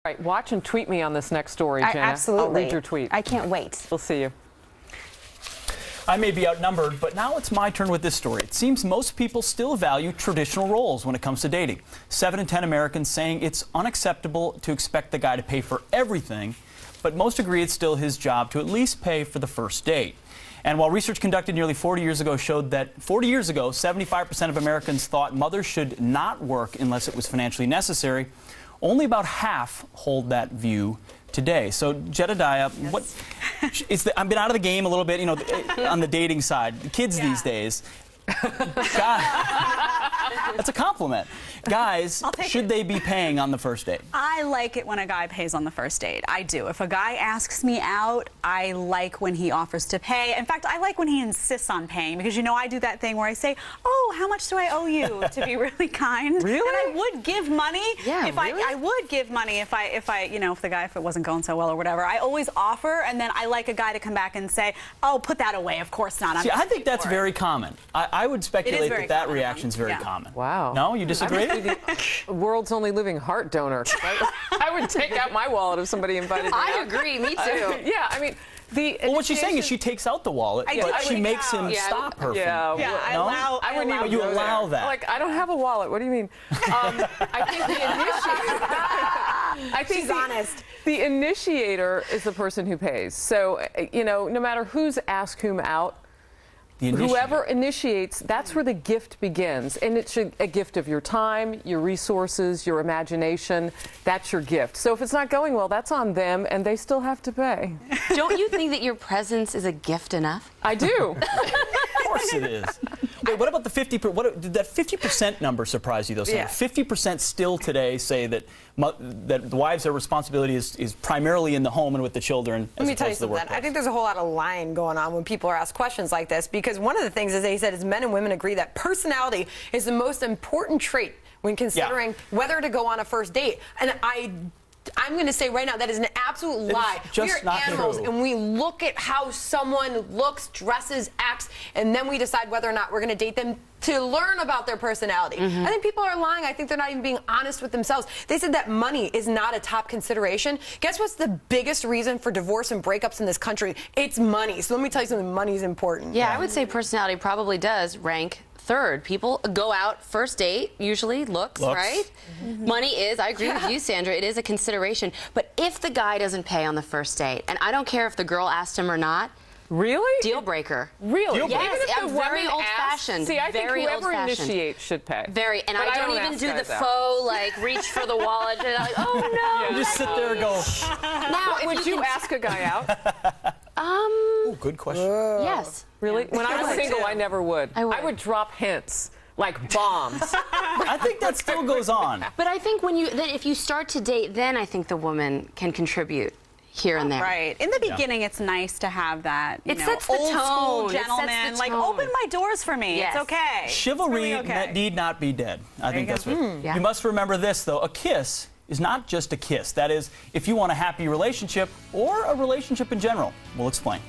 Right, watch and tweet me on this next story, Jenna. Absolutely. I'll read your tweet. I can't wait. We'll see you. I may be outnumbered, but now it's my turn with this story. It seems most people still value traditional roles when it comes to dating. 7 in 10 Americans saying it's unacceptable to expect the guy to pay for everything, but most agree it's still his job to at least pay for the first date. And while research conducted nearly 40 years ago showed that 40 years ago, 75% of Americans thought mothers should not work unless it was financially necessary, only about half hold that view today. So, Jedediah, yes. what is I've been out of the game a little bit, you know, on the dating side. The kids these days. God, that's a compliment. Guys, should they be paying on the first date? I like it when a guy pays on the first date. I do. If a guy asks me out, I like when he offers to pay. In fact, I like when he insists on paying because, you know, I do that thing where I say, oh, how much do I owe you, to be really kind. Really? And I would give money. Yeah, if really? I would give money if it wasn't going so well or whatever. I always offer, and then I like a guy to come back and say, oh, put that away. Of course not. See, I think that's very common. I would speculate that reaction is very common. Wow. No, you disagree? I must be the world's only living heart donor. I would take out my wallet if somebody invited me I out. agree, me too. Yeah, I mean, well, what she's saying is she takes out the wallet, but she makes him stop her. Yeah, from, I no? allow. I wouldn't even You allow that. Like, I don't have a wallet. What do you mean? I think the initiator. I think She's honest. The initiator is the person who pays. So, you know, no matter who's asked whom out, whoever initiates, that's where the gift begins. And it's a gift of your time, your resources, your imagination. That's your gift. So if it's not going well, that's on them, and they still have to pay. Don't you think that your presence is a gift enough? I do. Of course it is. Wait, what about the 50%? Did that 50% number surprise you, though? So 50% still today say that the wives' responsibility is primarily in the home and with the children as Let me tell you opposed to the something. workplace. I think there's a whole lot of lying going on when people are asked questions like this, because one of the things, as they said, is men and women agree that personality is the most important trait when considering whether to go on a first date. And I'm going to say right now that is an absolute lie. We are animals, and we look at how someone looks, dresses, acts, and then we decide whether or not we're going to date them to learn about their personality. I think people are lying. I think they're not even being honest with themselves. They said that money is not a top consideration. Guess what's the biggest reason for divorce and breakups in this country? It's money. So let me tell you something. Money is important. Yeah, I would say personality probably does rank third. People go out first date, usually looks. Right? Money is, I agree with you, Sandra, it is a consideration. But if the guy doesn't pay on the first date, and I don't care if the girl asked him or not, really? Deal breaker. Really? Yes, I'm very old-fashioned. See, I think very whoever initiates should pay. Very, and I don't even do the faux, like, reach for the wallet, and like, oh no. You just sit there and go. Now, would you ask a guy out? Oh, good question. Yes. Really? When I was single, I never would. I would drop hints. Like bombs. I think that still goes on. But I think if you start to date, then I think the woman can contribute here and there. Right. In the beginning, it's nice to have that, It sets the old school tone. It gentleman, sets the like, tone. open my doors for me. Yes. It's okay. Chivalry It's really okay. need not be dead. I think that's what. Yeah. You must remember this, though. A kiss is not just a kiss. That is, if you want a happy relationship or a relationship in general. We'll explain.